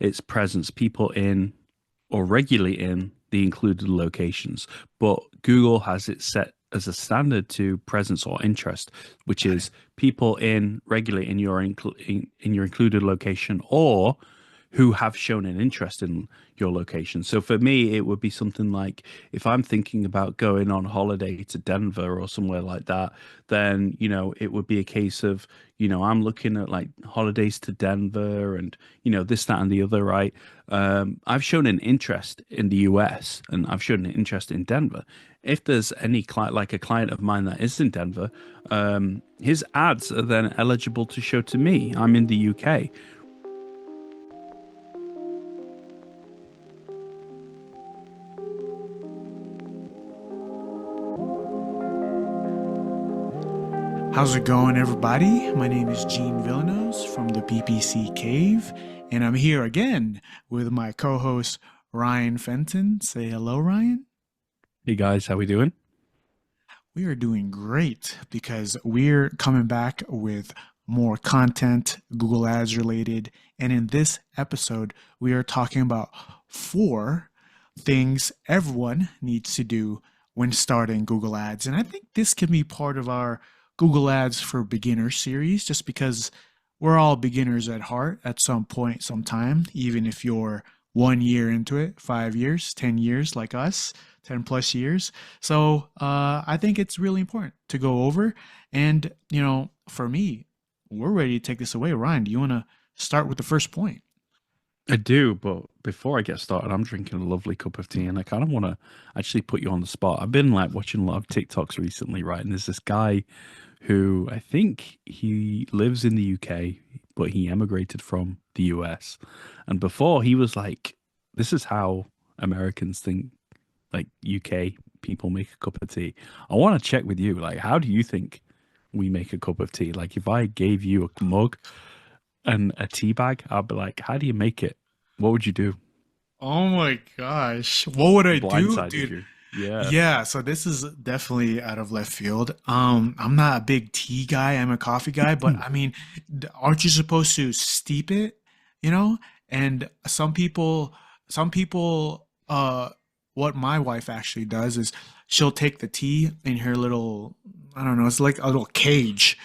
It's presence, people in or regularly in the included locations. But Google has it set as a standard to presence or interest, which Got it. is people in regularly in in your included location or who have shown an interest in your location. So for me, it would be something like if I'm thinking about going on holiday to Denver or somewhere like that, then, it would be a case of, I'm looking at like holidays to Denver and, this, that, and the other, right? I've shown an interest in the US and I've shown an interest in Denver. If there's any client, like a client of mine that is in Denver, his ads are then eligible to show to me. I'm in the UK. How's it going, everybody? My name is Gene Villanos from the PPC Cave, and I'm here again with my co-host Ryan Fenton. Say hello, Ryan. Hey guys, how we doing? We are doing great because we're coming back with more content, Google Ads related, and in this episode, we are talking about four things everyone needs to do when starting Google Ads. And I think this can be part of our Google Ads for Beginners series, just because we're all beginners at heart at some point, sometime, even if you're 1 year into it, 5 years, 10 years like us, 10 plus years. So I think it's really important to go over. And, for me, we're ready to take this away. Ryan, do you want to start with the first point? I do, but before I get started, I'm drinking a lovely cup of tea, and I kind of want to actually put you on the spot. I've been like watching a lot of TikToks recently, right? And there's this guy who I think he lives in the UK, but he emigrated from the US. And before he was like, this is how Americans think, like UK people make a cup of tea. I want to check with you, like, how do you think we make a cup of tea? Like, if I gave you a mug and a tea bag, I'd be like, how do you make it? What would you do? Oh my gosh. What would I do? Blindsided Dude, you. Yeah. yeah, so this is definitely out of left field. I'm not a big tea guy, I'm a coffee guy, but I mean, aren't you supposed to steep it, you know? And some people what my wife actually does is she'll take the tea in her little, I don't know, it's like a little cage,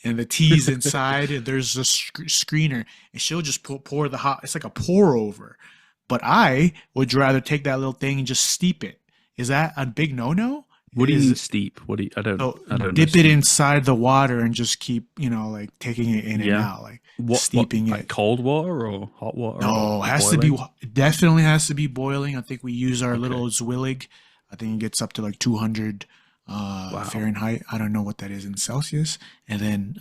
and the tea's inside, and there's a screener, and she'll just pour the hot, it's like a pour over. But I would rather take that little thing and just steep it. Is that a big no-no? What do you Is mean steep? What do you, so I don't know dip it steep. inside the water and just keep, like taking it in and Yeah. out, like What, steeping like it. cold water or hot water No, it or has to be, boiling? it definitely has to be boiling. I think we use our Okay. little Zwillig. I think it gets up to like 200 Wow. Fahrenheit. I don't know what that is in Celsius. And then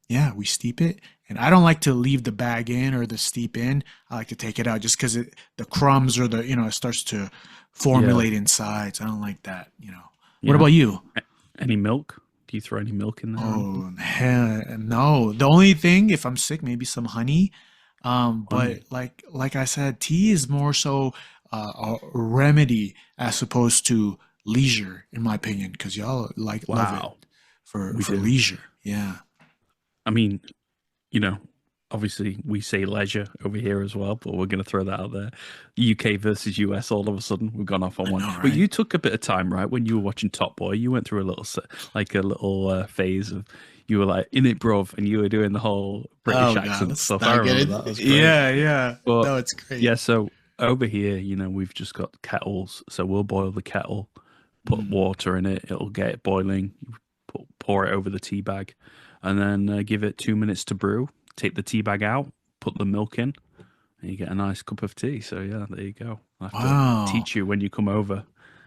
yeah, we steep it. And I don't like to leave the bag in or the steep in. I like to take it out just because the crumbs or it starts to Yeah. formulate inside. So I don't like that. What Yeah. about you? A- Any milk? Do you throw any milk in there or anything? Oh, hell no. The only thing, if I'm sick, maybe some honey. But Honey. like I said, tea is more so a remedy as opposed to leisure, in my opinion, because y'all like love it Wow. for We for do. leisure. Yeah. I mean, you know, obviously we say leisure over here as well, but we're going to throw that out there. UK versus US, all of a sudden we've gone off on I one. know, But right? you took a bit of time, right? When you were watching Top Boy, you went through a little, like a little phase of, you were like in it, bruv, and you were doing the whole British Oh God, accent let's stuff. I not get remember it. that. That was great. Yeah, yeah. But No, it's great. yeah, so over here, we've just got kettles. So we'll boil the kettle, put Mm. water in it, it'll get it boiling, pour it over the tea bag, and then give it 2 minutes to brew. Take the tea bag out, put the milk in, and you get a nice cup of tea. So yeah, there you go. I have to Wow. teach you when you come over.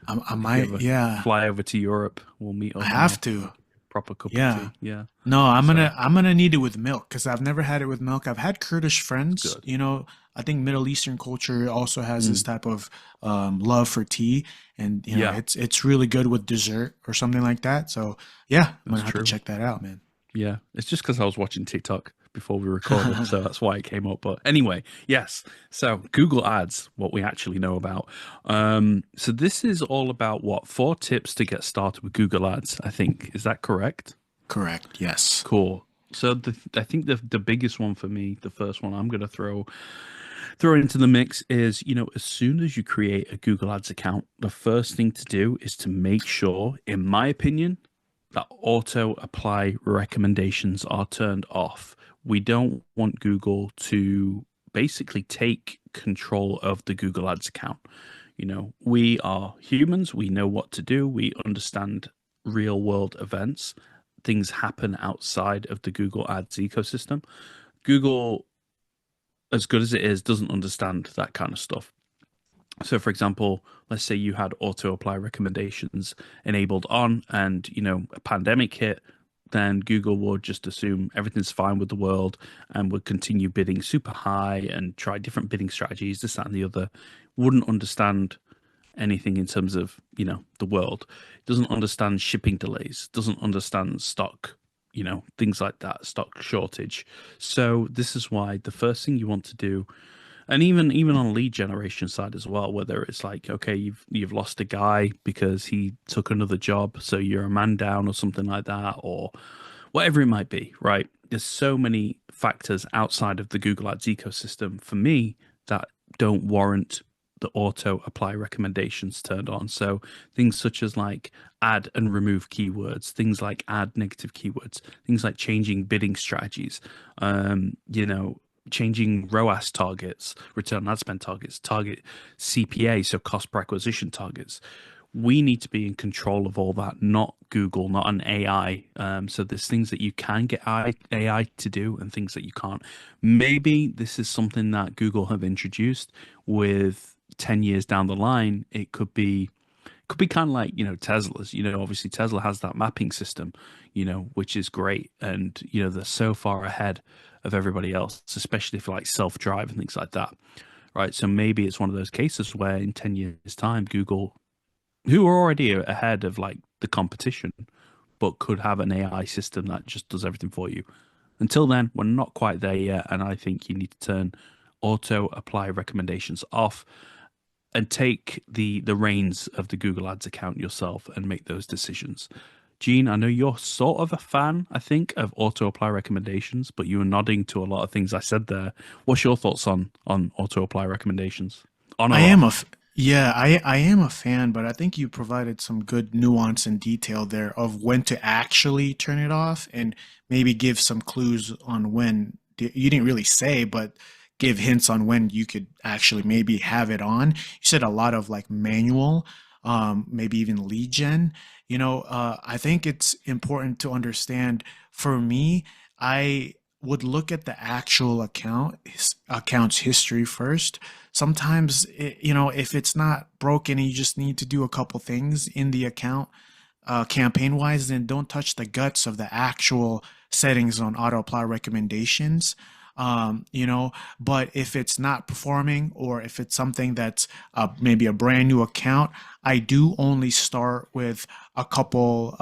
I If you might, ever yeah. fly over to Europe, we'll meet I up and have I'll to. make you a proper cup of Yeah. tea. Yeah. No, I'm So gonna I'm gonna need it with milk because I've never had it with milk. I've had Kurdish friends. good. I think Middle Eastern culture also has this Mm, type of love for tea, and yeah, it's really good with dessert or something like that. So yeah, I'm that's gonna have to true. check that out, man. Yeah, it's just because I was watching TikTok before we recorded, so that's why it came up. But anyway, yes. So Google Ads, what we actually know about. So this is all about what? 4 tips to get started with Google Ads. I think is that correct? Correct. Yes. Cool. So I think the biggest one for me, the first one I'm gonna throw throw into the mix is, as soon as you create a Google Ads account, the first thing to do is to make sure, in my opinion, that auto apply recommendations are turned off. We don't want Google to basically take control of the Google Ads account. We are humans, we know what to do, we understand real world events. Things happen outside of the Google Ads ecosystem. Google, as good as it is, doesn't understand that kind of stuff. So, for example, let's say you had auto apply recommendations enabled on, and a pandemic hit, then Google would just assume everything's fine with the world and would continue bidding super high and try different bidding strategies, this, that, and the other. Wouldn't understand anything in terms of the world. Doesn't understand shipping delays. Doesn't understand stock. Things like that, stock shortage. So this is why the first thing you want to do, and even on lead generation side as well, whether it's like, okay, you've lost a guy because he took another job, so you're a man down or something like that, or whatever it might be, right? There's so many factors outside of the Google Ads ecosystem for me that don't warrant the auto apply recommendations turned on. So things such as like add and remove keywords, things like add negative keywords, things like changing bidding strategies, changing ROAS targets, return on ad spend targets, target CPA, so cost per acquisition targets. We need to be in control of all that, not Google, not an AI. So there's things that you can get AI to do and things that you can't. Maybe this is something that Google have introduced with 10 years down the line. It could be kind of like, Tesla's, obviously Tesla has that mapping system, which is great. And, they're so far ahead of everybody else, especially for like self-drive and things like that. Right. So maybe it's one of those cases where in 10 years time, Google, who are already ahead of like the competition, but could have an AI system that just does everything for you. Until then, we're not quite there yet. And I think you need to turn auto apply recommendations off and take the reins of the Google Ads account yourself and make those decisions. Gene, I know you're sort of a fan, I think, of auto apply recommendations, but you were nodding to a lot of things I said there. What's your thoughts on auto apply recommendations? On I or am a off? f- yeah, I am a fan, but I think you provided some good nuance and detail there of when to actually turn it off and maybe give some clues on when you didn't really say, but give hints on when you could actually maybe have it on. You said a lot of like manual, maybe even lead gen. I think it's important to understand for me, I would look at the actual account's history first. Sometimes if it's not broken and you just need to do a couple things in the account, campaign wise, then don't touch the guts of the actual settings on auto apply recommendations. But if it's not performing or if it's something that's maybe a brand new account, I do only start with a couple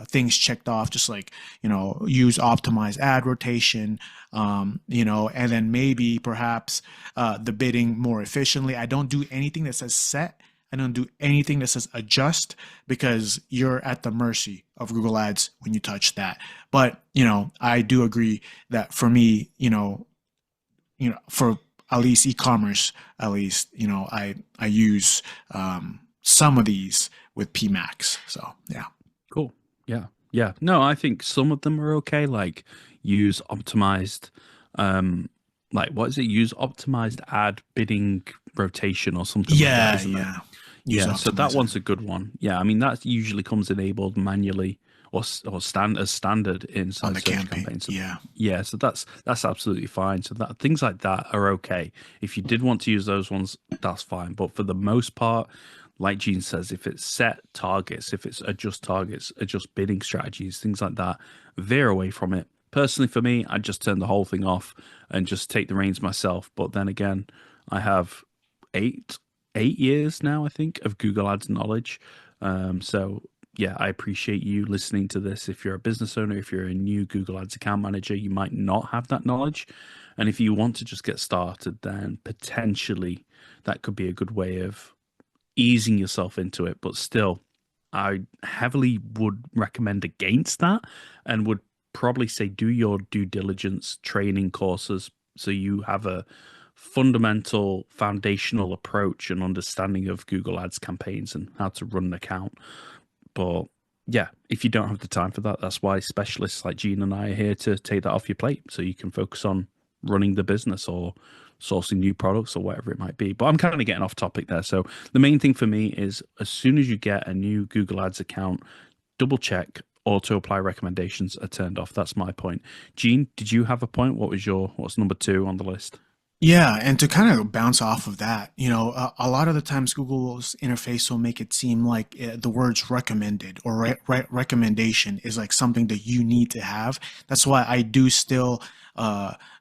things checked off, just like, use optimized ad rotation, and then maybe perhaps the bidding more efficiently. I don't do anything that says set. I don't do anything that says adjust because you're at the mercy of Google Ads when you touch that. But, I do agree that for me, for at least e-commerce, at least, I use some of these with PMax. So, yeah. Cool. Yeah. Yeah. No, I think some of them are okay. Like use optimized, um, like what is it? Use optimized ad bidding rotation or something like that, Yeah, isn't it? yeah. Use Yeah. So that optimizer one's a good one. Yeah. I mean, that usually comes enabled manually or stand as standard on inside the search campaign. campaigns. So Yeah. yeah. So that's absolutely fine. So that things like that are okay. If you did want to use those ones, that's fine. But for the most part, like Gene says, if it's set targets, if it's adjust targets, adjust bidding strategies, things like that, veer away from it. Personally, for me, I just turn the whole thing off and just take the reins myself. But then again, I have eight eight years now, I think, of Google Ads knowledge. So yeah, I appreciate you listening to this. If you're a business owner, if you're a new Google Ads account manager, you might not have that knowledge. And if you want to just get started, then potentially that could be a good way of easing yourself into it. But still, I heavily would recommend against that and would probably say do your due diligence training courses so you have a fundamental foundational approach and understanding of Google Ads campaigns and how to run an account. But yeah, if you don't have the time for that, that's why specialists like Gene and I are here to take that off your plate so you can focus on running the business or sourcing new products or whatever it might be. But I'm kind of getting off topic there. So the main thing for me is as soon as you get a new Google Ads account, double check auto apply recommendations are turned off. That's my point. Gene, did you have a point? What's number two on the list? Yeah, and to kind of bounce off of that, a lot of the times Google's interface will make it seem like the words recommended or recommendation is like something that you need to have. That's why I do still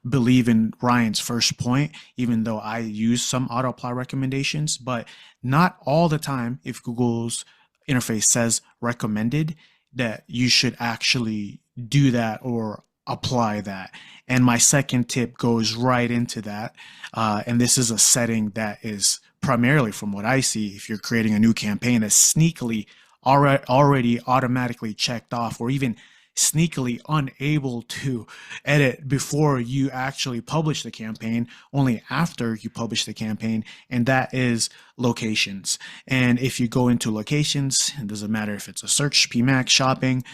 believe in Ryan's first point, even though I use some auto apply recommendations, but not all the time. If Google's interface says recommended, that you should actually do that or apply that. And my second tip goes right into that. And this is a setting that is primarily, from what I see, if you're creating a new campaign that's sneakily already automatically checked off, or even sneakily unable to edit before you actually publish the campaign, only after you publish the campaign, and that is locations. And if you go into locations, it doesn't matter if it's a search, PMAX, shopping,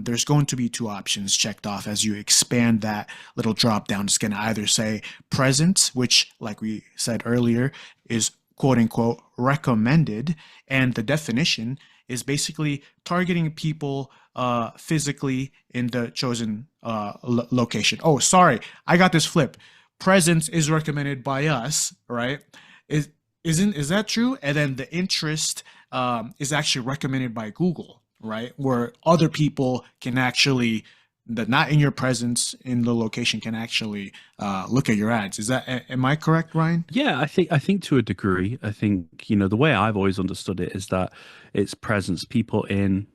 there's going to be two options checked off as you expand that little drop down. It's going to either say present, which, like we said earlier, is quote unquote recommended, and the definition is basically targeting people physically in the chosen location. Oh, sorry, I got this flip. Presence is recommended by us, right? Is that true? And then the interest is actually recommended by Google, right? Where other people can actually, that not in your presence in the location, can actually look at your ads. Am I correct, Ryan? Yeah, I think to a degree. I think, the way I've always understood it is that it's presence, people in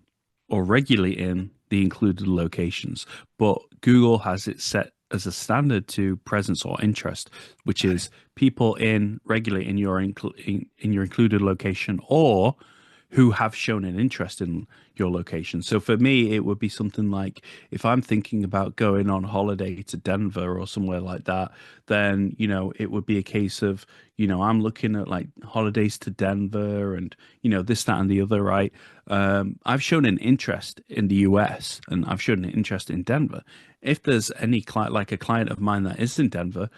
or regularly in the included locations. But Google has it set as a standard to presence or interest, which Got it. is people in regularly in your included location or who have shown an interest in your location. So for me, it would be something like if I'm thinking about going on holiday to Denver or somewhere like that, then, it would be a case of, I'm looking at like holidays to Denver and, this, that, and the other, right? I've shown an interest in the US and I've shown an interest in Denver. If there's any client, like a client of mine that is in Denver,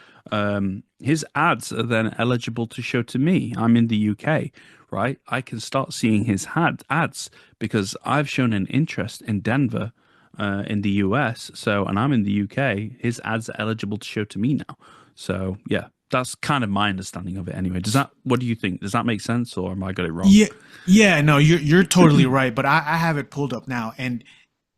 his ads are then eligible to show to me. I'm in the UK, right? I can start seeing his ads because I've shown an interest in Denver, in the US. So, and I'm in the UK, his ads are eligible to show to me now. So, yeah, that's kind of my understanding of it anyway. What do you think? Does that make sense or am I got it wrong? Yeah, yeah, no, you're totally right. But I have it pulled up now, and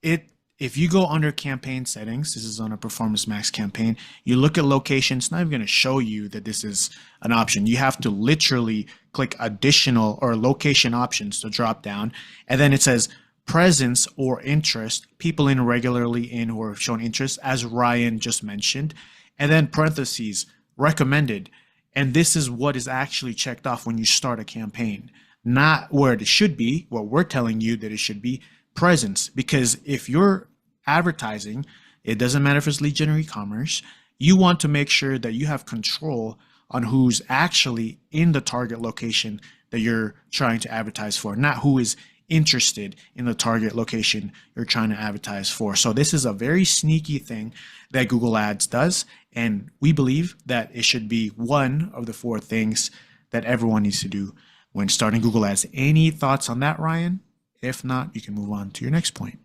it if you go under campaign settings, this is on a Performance Max campaign. You look at location. It's not even going to show you that this is an option. You have to literally click additional or location options to drop down, and then it says presence or interest, people in regularly in who have shown interest, as Ryan just mentioned, and then parentheses recommended. And this is what is actually checked off when you start a campaign, not where it should be, what we're telling you that it should be, presence. Because if you're advertising, it doesn't matter if it's lead gen or e-commerce, you want to make sure that you have control on who's actually in the target location that you're trying to advertise for, not who is interested in the target location you're trying to advertise for. So this is a very sneaky thing that Google Ads does, and we believe that it should be one of the four things that everyone needs to do when starting Google Ads. Any thoughts on that, Ryan? If not, you can move on to your next point.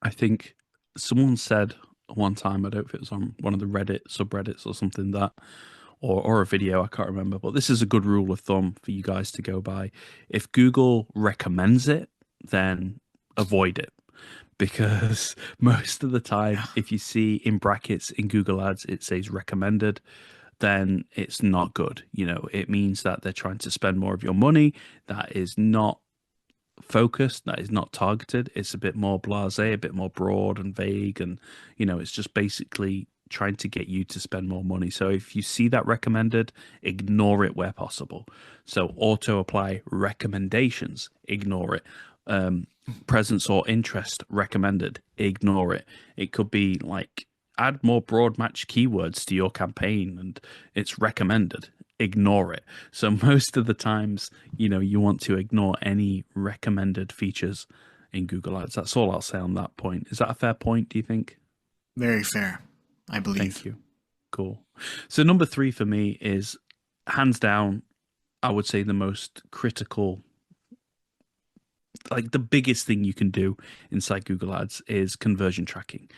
I think someone said one time, I don't know if it was on one of the Reddit subreddits or something that, or a video, I can't remember, but this is a good rule of thumb for you guys to go by. If Google recommends it, then avoid it. Because most of the time, Yeah. if you see in brackets in Google Ads, it says recommended, then it's not good. It means that they're trying to spend more of your money. That is not focused, that is not targeted. It's a bit more blasé, a bit more broad and vague, and it's just basically trying to get you to spend more money. So if you see that recommended, ignore it where possible. So auto apply recommendations, ignore it. Presence or interest recommended, ignore it. It could be like add more broad match keywords to your campaign and it's recommended. Ignore it. So most of the times, you want to ignore any recommended features in Google Ads. That's all I'll say on that point. Is that a fair point, do you think? Very fair, I Thank believe. you. Cool. So number three for me is hands down, I would say the most critical, like the biggest thing you can do inside Google Ads is conversion tracking.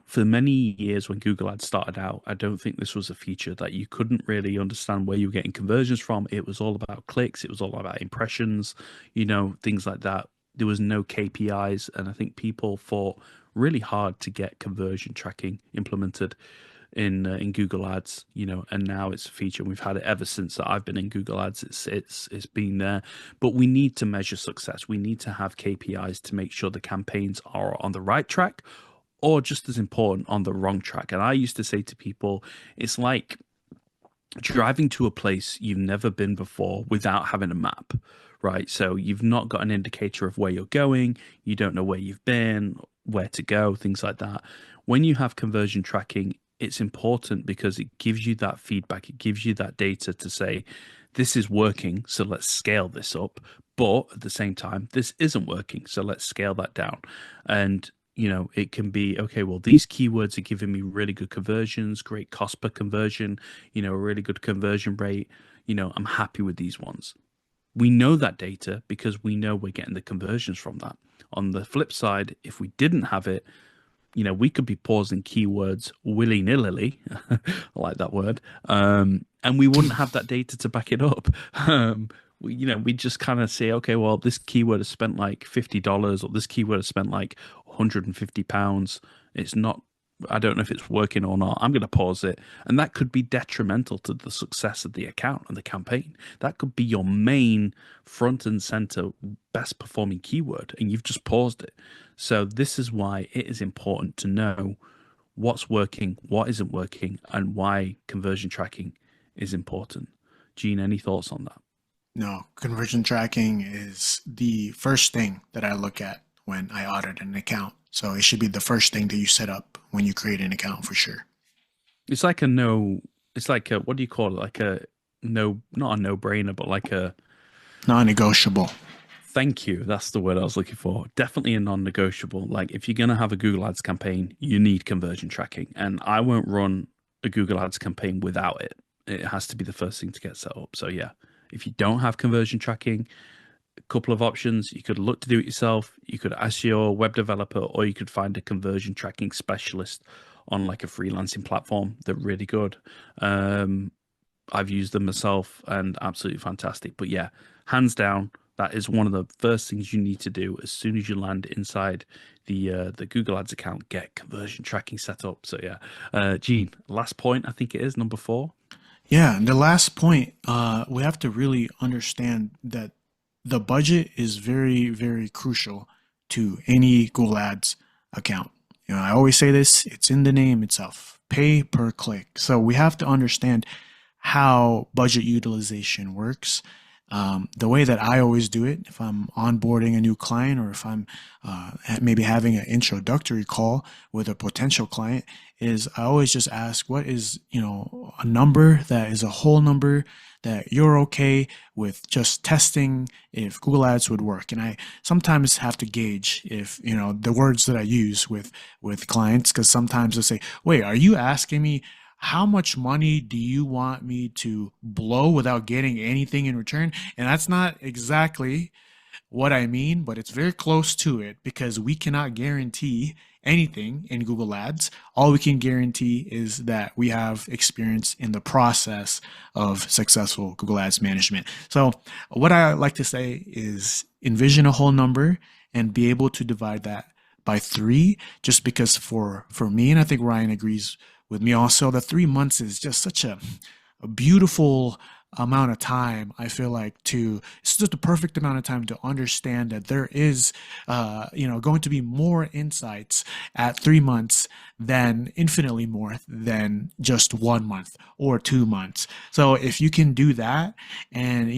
For many years when Google Ads started out, I don't think this was a feature that you couldn't really understand where you were getting conversions from. It was all about clicks, it was all about impressions, things like that. There was no KPIs, and I think people fought really hard to get conversion tracking implemented in Google Ads, and now it's a feature. And we've had it ever since that I've been in Google Ads. It's been there, but we need to measure success. We need to have KPIs to make sure the campaigns are on the right track, or just as important, on the wrong track. And I used to say to people, it's like driving to a place you've never been before without having a map, right? So you've not got an indicator of where you're going, you don't know where you've been, where to go, things like that. When you have conversion tracking, it's important because it gives you that feedback, it gives you that data to say, this is working, so let's scale this up. But at the same time, this isn't working, so let's scale that down. And it can be, okay, well, these keywords are giving me really good conversions, great cost per conversion, a really good conversion rate. I'm happy with these ones. We know that data because we know we're getting the conversions from that. On the flip side, if we didn't have it, we could be pausing keywords willy-nilly, I like that word, and we wouldn't have that data to back it up. We just kind of say, okay, well, this keyword has spent like $50, or this keyword has spent like £150. It's not, I don't know if it's working or not. I'm going to pause it. And that could be detrimental to the success of the account and the campaign. That could be your main front and center best performing keyword, and you've just paused it. So this is why it is important to know what's working, what isn't working, and why conversion tracking is important. Gene, any thoughts on that? No, conversion tracking is the first thing that I look at when I audit an account. So it should be the first thing that you set up when you create an account for sure. It's like a no, it's like a, what do you call it? Like a no, not a no-brainer, but like a, Non-negotiable. thank you. That's the word I was looking for. Definitely a non-negotiable. Like if you're going to have a Google Ads campaign, you need conversion tracking. And I won't run a Google Ads campaign without it. It has to be the first thing to get set up. So yeah, if you don't have conversion tracking, a couple of options. You could look to do it yourself. You could ask your web developer, or you could find a conversion tracking specialist on like a freelancing platform. They're really good. I've used them myself and absolutely fantastic. But yeah, hands down, that is one of the first things you need to do as soon as you land inside the Google Ads account. Get conversion tracking set up. So yeah, Gene, last point, I think it is number four. Yeah, and the last point, we have to really understand that the budget is very, very crucial to any Google Ads account. I always say this, it's in the name itself, pay per click. So we have to understand how budget utilization works. The way that I always do it, if I'm onboarding a new client, or if I'm maybe having an introductory call with a potential client, is I always just ask, what is, a number that is a whole number that you're okay with just testing if Google Ads would work. And I sometimes have to gauge if, the words that I use with clients, because sometimes they'll say, wait, are you asking me how much money do you want me to blow without getting anything in return? And that's not exactly what I mean, but it's very close to it, because we cannot guarantee anything in Google Ads. All we can guarantee is that we have experience in the process of successful Google Ads management. So what I like to say is envision a whole number and be able to divide that by three, just because for me, and I think Ryan agrees with me also, that 3 months is just such a beautiful amount of time, I feel like, it's just the perfect amount of time to understand that there is, going to be more insights at 3 months than infinitely more than just 1 month or 2 months. So if you can do that and,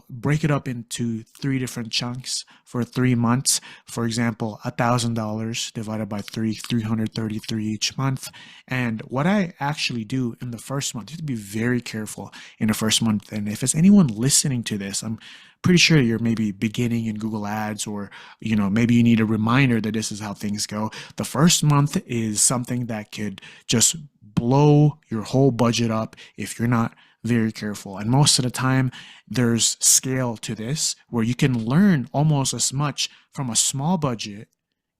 break it up into three different chunks for 3 months, for example, $1,000 divided by three, 333 each month. And what I actually do in the first month, you have to be very careful in the first month. And if it's anyone listening to this, I'm pretty sure you're maybe beginning in Google Ads, or maybe you need a reminder that this is how things go. The first month is something that could just blow your whole budget up if you're not very careful. And most of the time, there's scale to this where you can learn almost as much from a small budget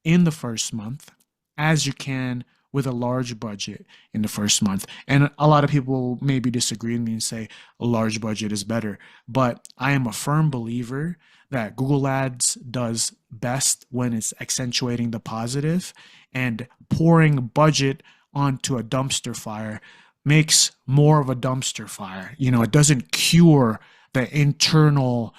in the first month as you can with a large budget in the first month. And a lot of people maybe disagree with me and say a large budget is better. But I am a firm believer that Google Ads does best when it's accentuating the positive, and pouring budget onto a dumpster fire makes more of a dumpster fire. It doesn't cure the internal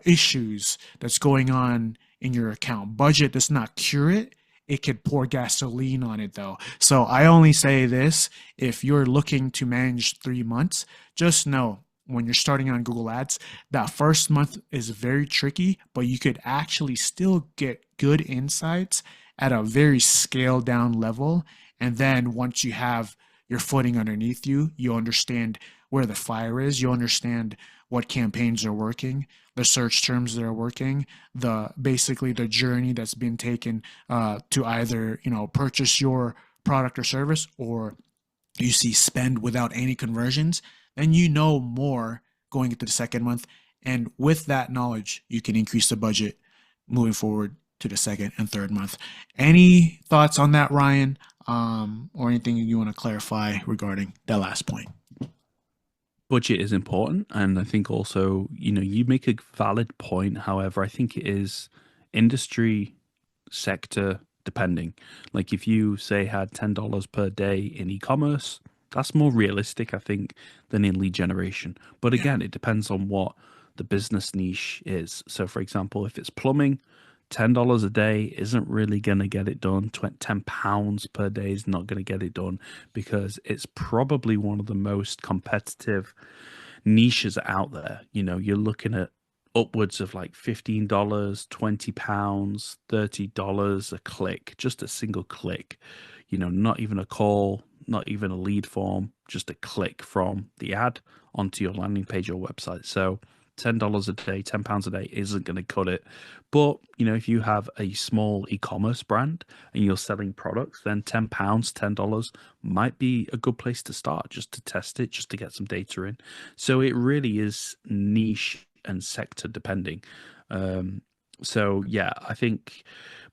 issues that's going on in your account. Budget does not cure it. It could pour gasoline on it though. So I only say this: if you're looking to manage 3 months, just know when you're starting on Google Ads, that first month is very tricky, but you could actually still get good insights at a very scaled down level. And then once you have your footing underneath you, you understand where the fire is, you understand what campaigns are working, the search terms that are working, basically the journey that's been taken to either purchase your product or service, or you see spend without any conversions. Then you know more going into the second month, and with that knowledge, you can increase the budget moving forward to the second and third month. Any thoughts on that, Ryan? Or anything you want to clarify regarding that last point? Budget is important, and I think also, you make a valid point. However, I think it is industry sector depending. Like if you say had $10 per day in e-commerce, that's more realistic, I think, than in lead generation. But Yeah. again, it depends on what the business niche is. So for example, if it's plumbing, $10 a day isn't really going to get it done. £10 per day is not going to get it done, because it's probably one of the most competitive niches out there. You're looking at upwards of like $15, £20, $30 a click, just a single click. Not even a call, not even a lead form, just a click from the ad onto your landing page or website. So $10 a day, £10 a day isn't going to cut it. But, if you have a small e-commerce brand and you're selling products, then £10, $10 might be a good place to start, just to test it, just to get some data in. So it really is niche and sector depending. So yeah, I think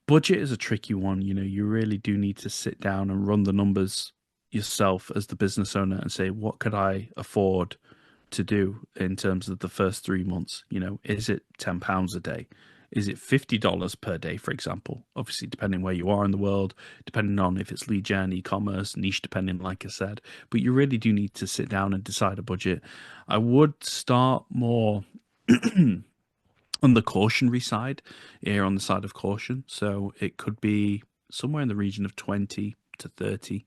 budget is a tricky one. You really do need to sit down and run the numbers yourself as the business owner and say, what could I afford to do in terms of the first 3 months? Is it £10 a day? Is it $50 per day, for example? Obviously, depending where you are in the world, depending on if it's lead gen, e-commerce, niche depending, like I said. But you really do need to sit down and decide a budget. I would start more on the cautionary side, here on the side of caution. So it could be somewhere in the region of 20 to 30,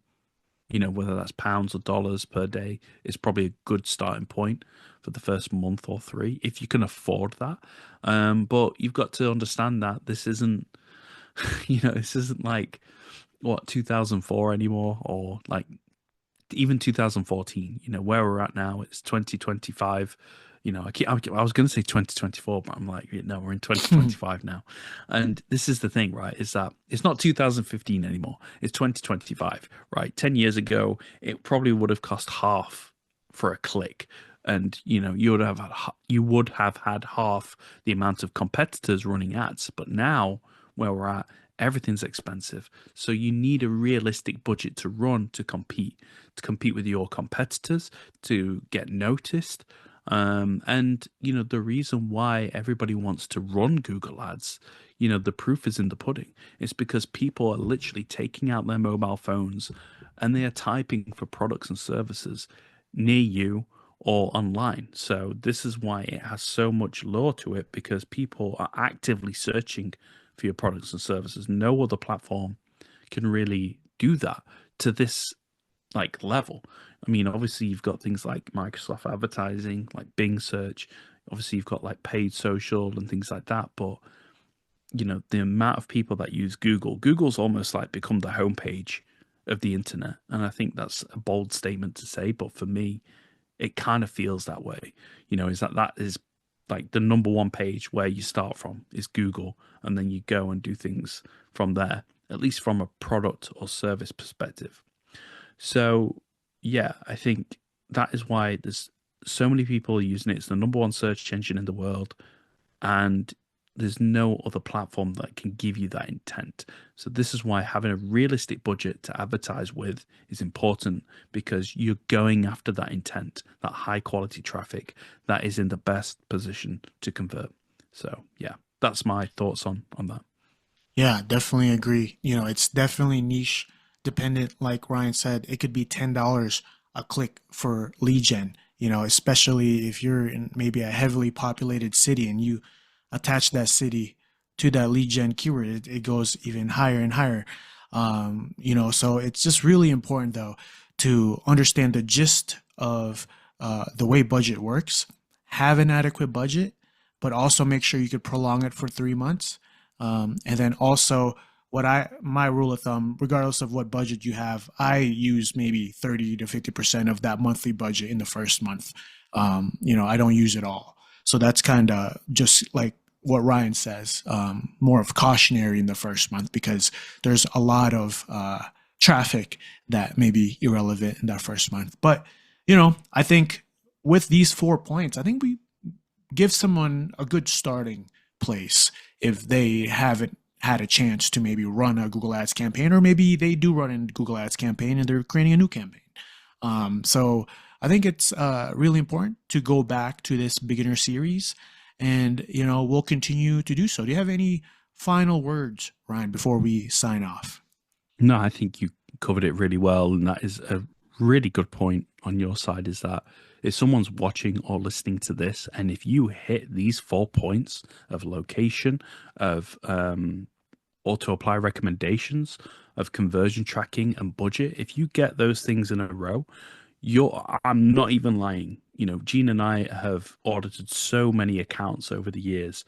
whether that's pounds or dollars per day, is probably a good starting point for the first month or three, if you can afford that. But you've got to understand that this isn't, this isn't like what 2004 anymore, or like even 2014. Where we're at now, it's 2025. I was going to say 2024, but I'm like, no, we're in 2025 now. And this is the thing, right? Is that it's not 2015 anymore. It's 2025, right? 10 years ago, it probably would have cost half for a click. And, you would have had half the amount of competitors running ads. But now where we're at, everything's expensive. So you need a realistic budget to run to compete with your competitors, to get noticed. And the reason why everybody wants to run Google Ads, the proof is in the pudding. It's because people are literally taking out their mobile phones and they are typing for products and services near you or online. So this is why it has so much lore to it, because people are actively searching for your products and services. No other platform can really do that to this like level. I mean, obviously you've got things like Microsoft advertising, like Bing search. Obviously you've got like paid social and things like that, but the amount of people that use Google's almost like become the homepage of the internet. And I think that's a bold statement to say, but for me, it kind of feels that way. Is that is like the number one page where you start from is Google, and then you go and do things from there, at least from a product or service perspective. So, yeah, I think that is why there's so many people using it. It's the number one search engine in the world, and there's no other platform that can give you that intent. So this is why having a realistic budget to advertise with is important, because you're going after that intent, that high quality traffic that is in the best position to convert. So yeah, that's my thoughts on that. Yeah, definitely agree. It's definitely niche dependent. Like Ryan said, it could be $10 a click for lead gen, especially if you're in maybe a heavily populated city and you attach that city to that lead gen keyword, it goes even higher and higher. So it's just really important though to understand the gist of the way budget works, have an adequate budget, but also make sure you could prolong it for 3 months. And then also my rule of thumb, regardless of what budget you have, I use maybe 30 to 50% of that monthly budget in the first month. I don't use it all. So that's kind of just like what Ryan says, more of cautionary in the first month because there's a lot of traffic that may be irrelevant in that first month. But, I think with these 4 points, I think we give someone a good starting place if they haven't had a chance to maybe run a Google Ads campaign, or maybe they do run a Google Ads campaign and they're creating a new campaign. So I think it's really important to go back to this beginner series, and we'll continue to do so. Do you have any final words, Ryan, before we sign off? No, I think you covered it really well, and that is a really good point on your side. Is that if someone's watching or listening to this, and if you hit these 4 points of location, of auto apply recommendations, of conversion tracking and budget, if you get those things in a row, I'm not even lying. Gene and I have audited so many accounts over the years.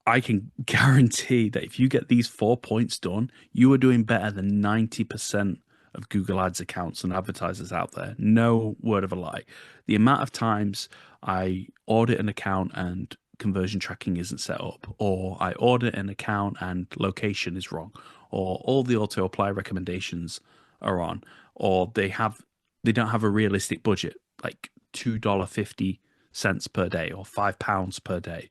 I can guarantee that if you get these 4 points done, you are doing better than 90% of Google Ads accounts and advertisers out there. No word of a lie. The amount of times I audit an account and conversion tracking isn't set up, or I audit an account and location is wrong, or all the auto apply recommendations are on, or they don't have a realistic budget, like $2.50 per day or £5 per day.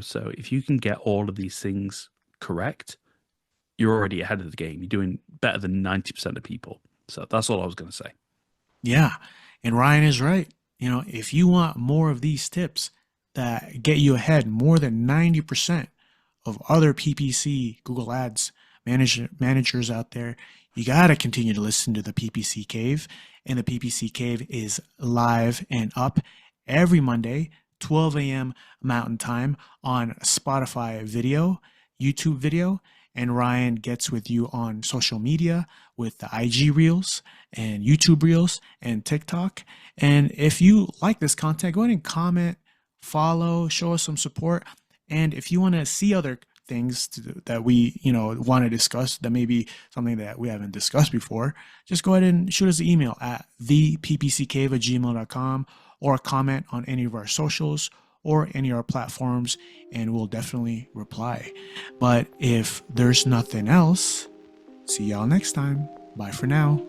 So if you can get all of these things correct, you're already ahead of the game. You're doing better than 90% of people. So that's all I was going to say. Yeah. And Ryan is right. If you want more of these tips that get you ahead more than 90% of other PPC Google Ads managers out there, you got to continue to listen to the PPC Cave. And the PPC Cave is live and up every Monday, 12 a.m. Mountain Time on Spotify video, YouTube video, and Ryan gets with you on social media with the IG Reels and YouTube Reels and TikTok. And if you like this content, go ahead and comment, follow, show us some support. And if you want to see other things that we want to discuss, that may be something that we haven't discussed before, just go ahead and shoot us an email at theppccave@gmail.com, or comment on any of our socials or any of our platforms, and we'll definitely reply. But if there's nothing else, see y'all next time. Bye for now.